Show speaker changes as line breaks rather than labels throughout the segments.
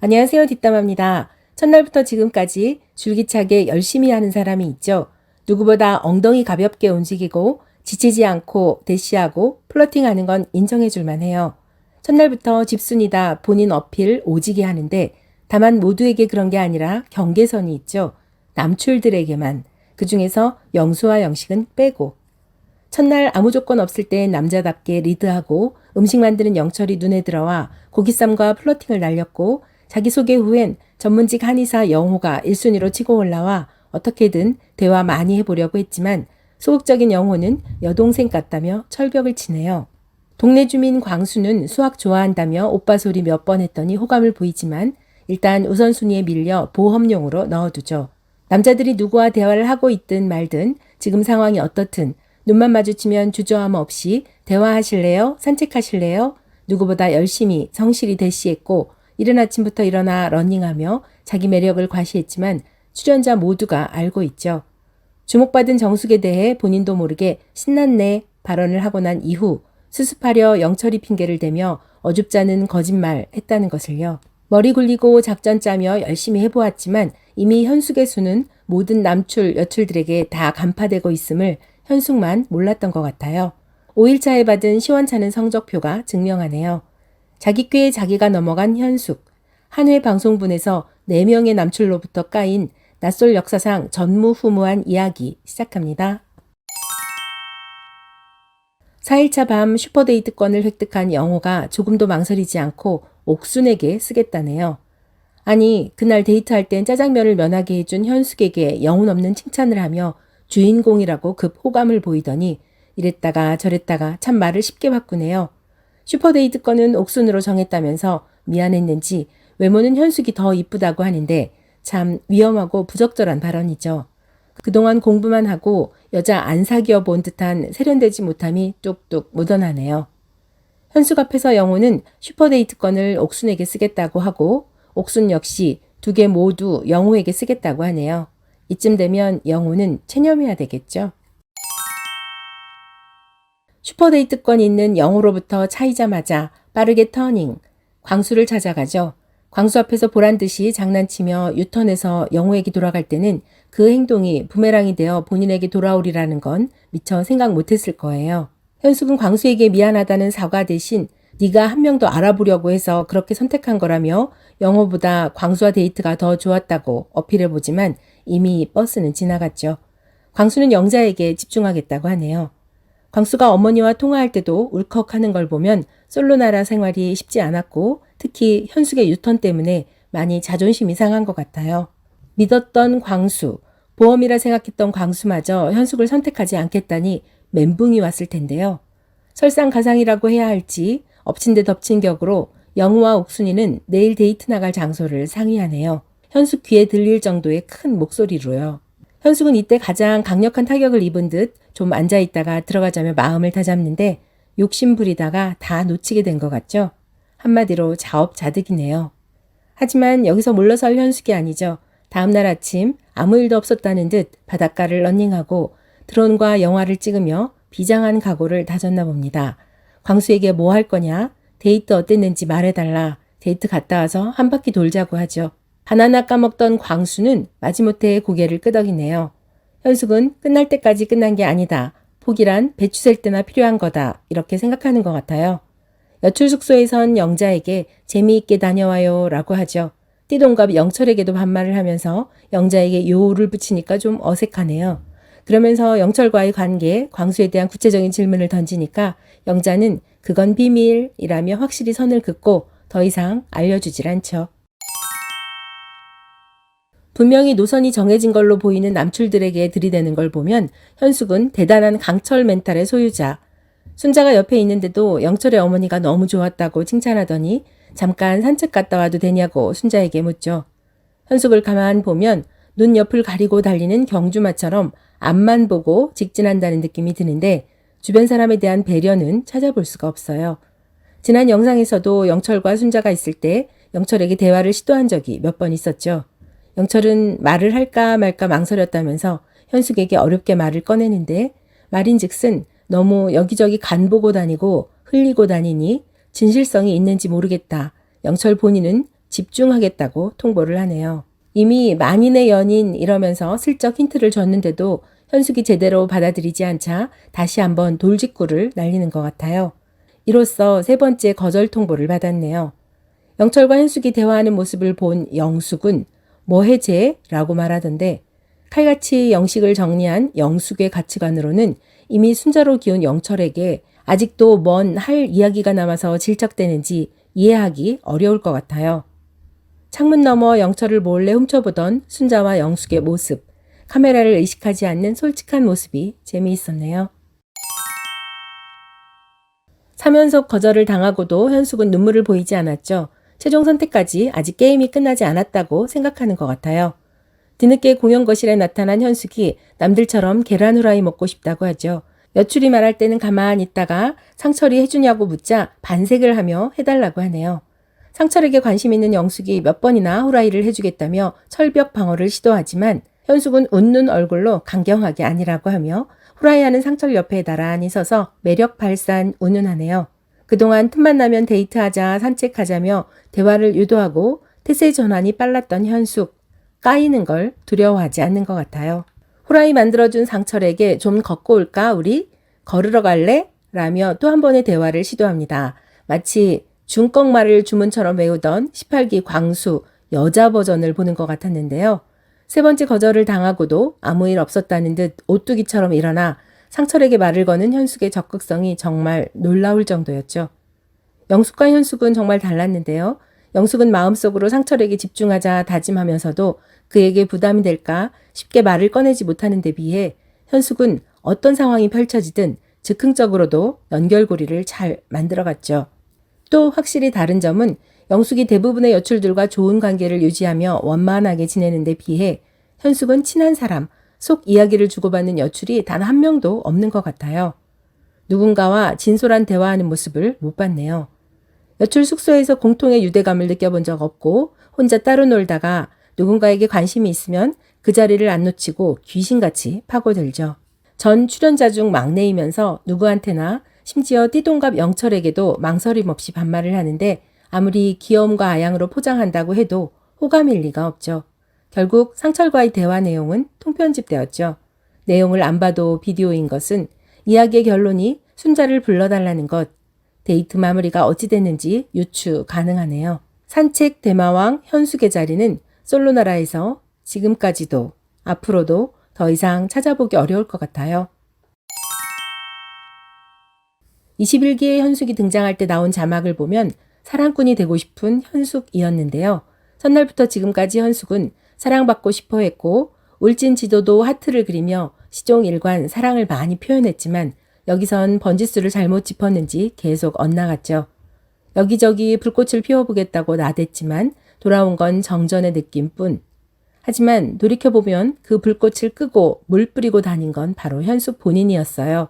안녕하세요. 뒷담화입니다. 첫날부터 지금까지 줄기차게 열심히 하는 사람이 있죠. 누구보다 엉덩이 가볍게 움직이고 지치지 않고 대시하고 플러팅하는 건 인정해 줄 만해요. 첫날부터 집순이다 본인 어필 오지게 하는데 다만 모두에게 그런 게 아니라 경계선이 있죠. 남출들에게만. 그중에서 영수와 영식은 빼고. 첫날 아무 조건 없을 때 남자답게 리드하고 음식 만드는 영철이 눈에 들어와 고기쌈과 플러팅을 날렸고 자기소개 후엔 전문직 한의사 영호가 1순위로 치고 올라와 어떻게든 대화 많이 해보려고 했지만 소극적인 영호는 여동생 같다며 철벽을 치네요. 동네 주민 광수는 수학 좋아한다며 오빠 소리 몇 번 했더니 호감을 보이지만 일단 우선순위에 밀려 보험용으로 넣어두죠. 남자들이 누구와 대화를 하고 있든 말든 지금 상황이 어떻든 눈만 마주치면 주저함 없이 대화하실래요? 산책하실래요? 누구보다 열심히 성실히 대시했고 이른 아침부터 일어나 러닝하며 자기 매력을 과시했지만 출연자 모두가 알고 있죠. 주목받은 정숙에 대해 본인도 모르게 신났네 발언을 하고 난 이후 수습하려 영철이 핑계를 대며 어줍잖은 거짓말 했다는 것을요. 머리 굴리고 작전 짜며 열심히 해보았지만 이미 현숙의 수는 모든 남출, 여출들에게 다 간파되고 있음을 현숙만 몰랐던 것 같아요. 5일차에 받은 시원찮은 성적표가 증명하네요. 자기 꾀에 자기가 넘어간 현숙. 한 회 방송분에서 4명의 남출로부터 까인 낯설 역사상 전무후무한 이야기 시작합니다. 4일차 밤 슈퍼데이트권을 획득한 영호가 조금도 망설이지 않고 옥순에게 쓰겠다네요. 아니 그날 데이트할 땐 짜장면을 면하게 해준 현숙에게 영혼 없는 칭찬을 하며 주인공이라고 급 호감을 보이더니 이랬다가 저랬다가 참 말을 쉽게 바꾸네요. 슈퍼데이트권은 옥순으로 정했다면서 미안했는지 외모는 현숙이 더 이쁘다고 하는데 참 위험하고 부적절한 발언이죠. 그동안 공부만 하고 여자 안 사귀어 본 듯한 세련되지 못함이 뚝뚝 묻어나네요. 현숙 앞에서 영호는 슈퍼데이트권을 옥순에게 쓰겠다고 하고 옥순 역시 2개 모두 영호에게 쓰겠다고 하네요. 이쯤 되면 영호는 체념해야 되겠죠. 슈퍼데이트권이 있는 영호로부터 차이자마자 빠르게 터닝, 광수를 찾아가죠. 광수 앞에서 보란 듯이 장난치며 유턴해서 영호에게 돌아갈 때는 그 행동이 부메랑이 되어 본인에게 돌아오리라는 건 미처 생각 못했을 거예요. 현숙은 광수에게 미안하다는 사과 대신 네가 한 명 더 알아보려고 해서 그렇게 선택한 거라며 영호보다 광수와 데이트가 더 좋았다고 어필해보지만 이미 버스는 지나갔죠. 광수는 영자에게 집중하겠다고 하네요. 광수가 어머니와 통화할 때도 울컥하는 걸 보면 솔로나라 생활이 쉽지 않았고 특히 현숙의 유턴 때문에 많이 자존심이 상한 것 같아요. 믿었던 광수, 보험이라 생각했던 광수마저 현숙을 선택하지 않겠다니 멘붕이 왔을 텐데요. 설상가상이라고 해야 할지 엎친 데 덮친 격으로 영우와 옥순이는 내일 데이트 나갈 장소를 상의하네요. 현숙 귀에 들릴 정도의 큰 목소리로요. 현숙은 이때 가장 강력한 타격을 입은 듯 좀 앉아있다가 들어가자며 마음을 다잡는데 욕심 부리다가 다 놓치게 된 것 같죠. 한마디로 자업자득이네요. 하지만 여기서 물러설 현숙이 아니죠. 다음날 아침 아무 일도 없었다는 듯 바닷가를 러닝하고 드론과 영화를 찍으며 비장한 각오를 다졌나 봅니다. 광수에게 뭐 할 거냐? 데이트 어땠는지 말해달라. 데이트 갔다 와서 한 바퀴 돌자고 하죠. 하나하나 까먹던 광수는 마지못해 고개를 끄덕이네요. 현숙은 끝날 때까지 끝난 게 아니다. 포기란 배추 셀 때나 필요한 거다. 이렇게 생각하는 것 같아요. 여출 숙소에선 영자에게 재미있게 다녀와요 라고 하죠. 띠동갑 영철에게도 반말을 하면서 영자에게 요를 붙이니까 좀 어색하네요. 그러면서 영철과의 관계, 광수에 대한 구체적인 질문을 던지니까 영자는 그건 비밀이라며 확실히 선을 긋고 더 이상 알려주질 않죠. 분명히 노선이 정해진 걸로 보이는 남출들에게 들이대는 걸 보면 현숙은 대단한 강철 멘탈의 소유자. 순자가 옆에 있는데도 영철의 어머니가 너무 좋았다고 칭찬하더니 잠깐 산책 갔다 와도 되냐고 순자에게 묻죠. 현숙을 가만 보면 눈 옆을 가리고 달리는 경주마처럼 앞만 보고 직진한다는 느낌이 드는데 주변 사람에 대한 배려는 찾아볼 수가 없어요. 지난 영상에서도 영철과 순자가 있을 때 영철에게 대화를 시도한 적이 몇 번 있었죠. 영철은 말을 할까 말까 망설였다면서 현숙에게 어렵게 말을 꺼내는데 말인즉슨 너무 여기저기 간 보고 다니고 흘리고 다니니 진실성이 있는지 모르겠다. 영철 본인은 집중하겠다고 통보를 하네요. 이미 만인의 연인 이러면서 슬쩍 힌트를 줬는데도 현숙이 제대로 받아들이지 않자 다시 한번 돌직구를 날리는 것 같아요. 이로써 세 번째 거절 통보를 받았네요. 영철과 현숙이 대화하는 모습을 본 영숙은 뭐 해제? 라고 말하던데 칼같이 영식을 정리한 영숙의 가치관으로는 이미 순자로 기운 영철에게 아직도 먼 할 이야기가 남아서 질척대는지 이해하기 어려울 것 같아요. 창문 너머 영철을 몰래 훔쳐보던 순자와 영숙의 모습, 카메라를 의식하지 않는 솔직한 모습이 재미있었네요. 3연속 거절을 당하고도 현숙은 눈물을 보이지 않았죠. 최종 선택까지 아직 게임이 끝나지 않았다고 생각하는 것 같아요. 뒤늦게 공연 거실에 나타난 현숙이 남들처럼 계란 후라이 먹고 싶다고 하죠. 여출이 말할 때는 가만히 있다가 상철이 해주냐고 묻자 반색을 하며 해달라고 하네요. 상철에게 관심 있는 영숙이 몇 번이나 후라이를 해주겠다며 철벽 방어를 시도하지만 현숙은 웃는 얼굴로 강경하게 아니라고 하며 후라이하는 상철 옆에 나란히 서서 매력 발산 운운하네요. 그동안 틈만 나면 데이트하자 산책하자며 대화를 유도하고 태세 전환이 빨랐던 현숙. 까이는 걸 두려워하지 않는 것 같아요. 후라이 만들어준 상철에게 좀 걷고 올까 우리? 걸으러 갈래? 라며 또 한 번의 대화를 시도합니다. 마치 중꺽말을 주문처럼 외우던 18기 광수 여자 버전을 보는 것 같았는데요. 세 번째 거절을 당하고도 아무 일 없었다는 듯 오뚜기처럼 일어나 상철에게 말을 거는 현숙의 적극성이 정말 놀라울 정도였죠. 영숙과 현숙은 정말 달랐는데요. 영숙은 마음속으로 상철에게 집중하자 다짐하면서도 그에게 부담이 될까 쉽게 말을 꺼내지 못하는 데 비해 현숙은 어떤 상황이 펼쳐지든 즉흥적으로도 연결고리를 잘 만들어갔죠. 또 확실히 다른 점은 영숙이 대부분의 여출들과 좋은 관계를 유지하며 원만하게 지내는 데 비해 현숙은 친한 사람, 속 이야기를 주고받는 여출이 단 한 명도 없는 것 같아요. 누군가와 진솔한 대화하는 모습을 못 봤네요. 여출 숙소에서 공통의 유대감을 느껴본 적 없고 혼자 따로 놀다가 누군가에게 관심이 있으면 그 자리를 안 놓치고 귀신같이 파고들죠. 전 출연자 중 막내이면서 누구한테나 심지어 띠동갑 영철에게도 망설임 없이 반말을 하는데 아무리 귀여움과 아양으로 포장한다고 해도 호감일 리가 없죠. 결국 상철과의 대화 내용은 통편집되었죠. 내용을 안 봐도 비디오인 것은 이야기의 결론이 순자를 불러달라는 것, 데이트 마무리가 어찌 됐는지 유추 가능하네요. 산책 대마왕 현숙의 자리는 솔로나라에서 지금까지도 앞으로도 더 이상 찾아보기 어려울 것 같아요. 21기의 현숙이 등장할 때 나온 자막을 보면 사랑꾼이 되고 싶은 현숙이었는데요. 첫날부터 지금까지 현숙은 사랑받고 싶어 했고 울진 지도도 하트를 그리며 시종일관 사랑을 많이 표현했지만 여기선 번지수를 잘못 짚었는지 계속 엇나갔죠. 여기저기 불꽃을 피워보겠다고 나댔지만 돌아온 건 정전의 느낌뿐. 하지만 돌이켜보면 그 불꽃을 끄고 물 뿌리고 다닌 건 바로 현숙 본인이었어요.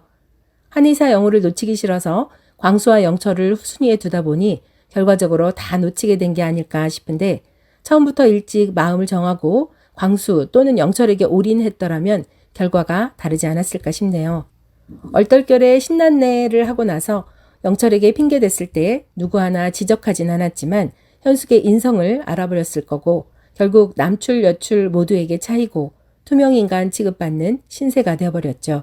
한의사 영호를 놓치기 싫어서 광수와 영철을 후순위에 두다 보니 결과적으로 다 놓치게 된 게 아닐까 싶은데 처음부터 일찍 마음을 정하고 광수 또는 영철에게 올인했더라면 결과가 다르지 않았을까 싶네요. 얼떨결에 신난네를 하고 나서 영철에게 핑계댔을 때 누구 하나 지적하진 않았지만 현숙의 인성을 알아버렸을 거고 결국 남출 여출 모두에게 차이고 투명인간 취급받는 신세가 되어버렸죠.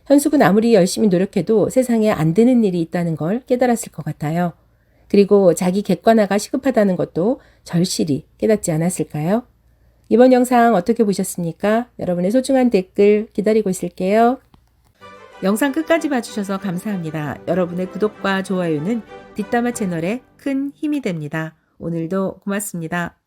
현숙은 아무리 열심히 노력해도 세상에 안 되는 일이 있다는 걸 깨달았을 것 같아요. 그리고 자기 객관화가 시급하다는 것도 절실히 깨닫지 않았을까요? 이번 영상 어떻게 보셨습니까? 여러분의 소중한 댓글 기다리고 있을게요. 영상 끝까지 봐주셔서 감사합니다. 여러분의 구독과 좋아요는 뒷담화 채널에 큰 힘이 됩니다. 오늘도 고맙습니다.